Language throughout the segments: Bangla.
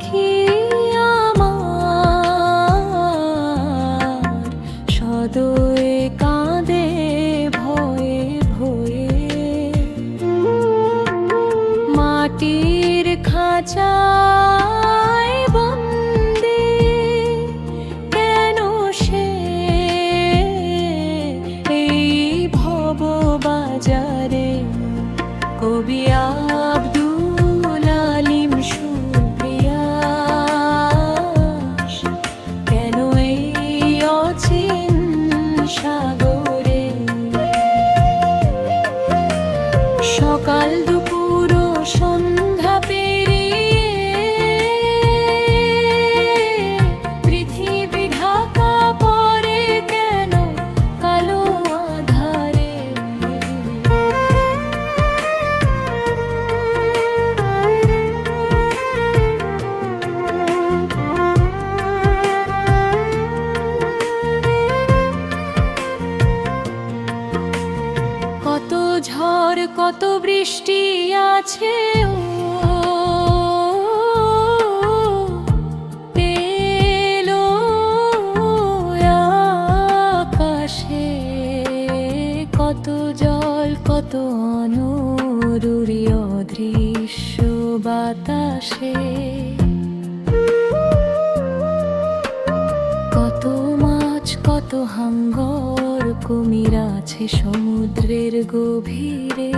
পাখি আমার সদয়ে কাঁদে ভয়ে ভয়ে। মাটির খাঁচায় বন্দী কেন সে এই ভব বাজারে। কবি আব্দুল আলিম সুপ্রিয়াস কেন এই অচিন সাগরে। সকাল দুপুর ও সন্ধ্যা পেরিয়ে পৃথিবী ঢাকা পড়ে কেন কালো আধারে। কত ঝড় কত বৃষ্টি আছে ও পেলো আকাশে। কত জল কত অনুরূরী অদৃশ্য বাতাসে। কত মাছ কত হাঙ্গর কুমির আছে সমুদ্রের গভীরে।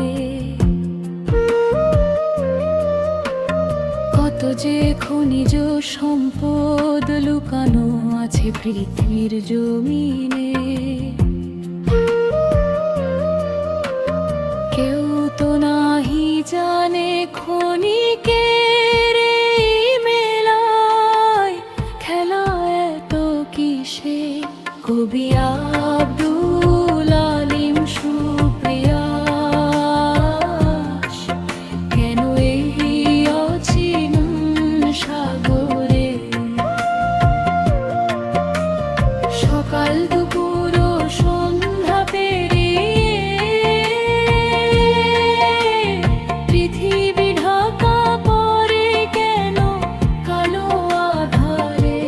কত যে খনিজ সম্পদ লুকানো আছে পৃথিবীর জমিনে। কেউ তো নাহি জানে ক্ষণিকের এই মেলায় খেলা এত কিসে। কবি আব্দুল আলিম সুপ্রিয়াস কেন এই অচিন সাগরে। সকাল দুপুর ও সন্ধ্যা পেরিয়ে পৃথিবী ঢাকা পড়ে কেন কালো আধারে।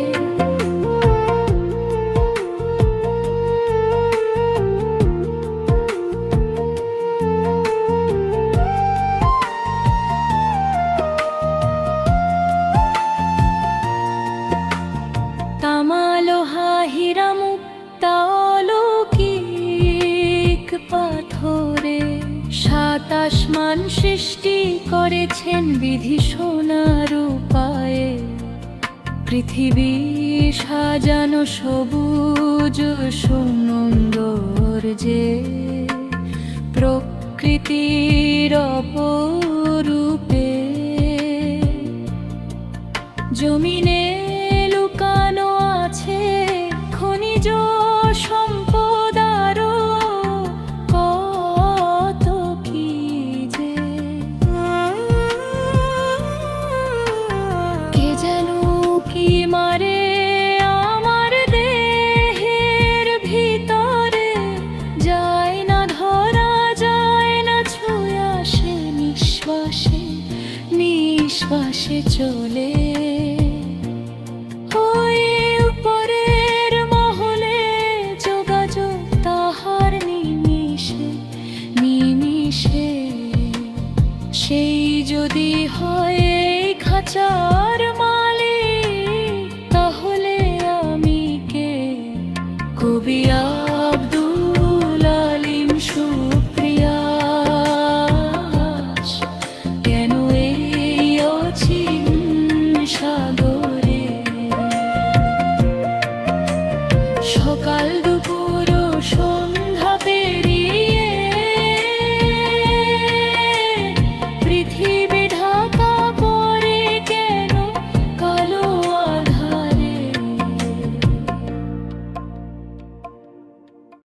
তামা লোহা হীরা মুক্তা অলৌকিক পাথরে সাত আসমান সৃষ্টি করেছেন বিধি সোনার উপায়ে। পৃথিবী সাজানো সবুজ সুন্দর যে প্রকৃতির অপরূপে। জমিনে লুকানো আছে খনিজ সম্পদ আরো কত কি যে। কে যেন কি মারে আমার দেহের ভিতরে। যায় না ধরা যায় না ছুঁয়ে আসে নিঃশ্বাসে নিঃশ্বাসে চলে। ওই উপরের মহলে যোগাযোগ তাহার নিমিষে নিমিষে। সেই যদি হয় এই খাঁচার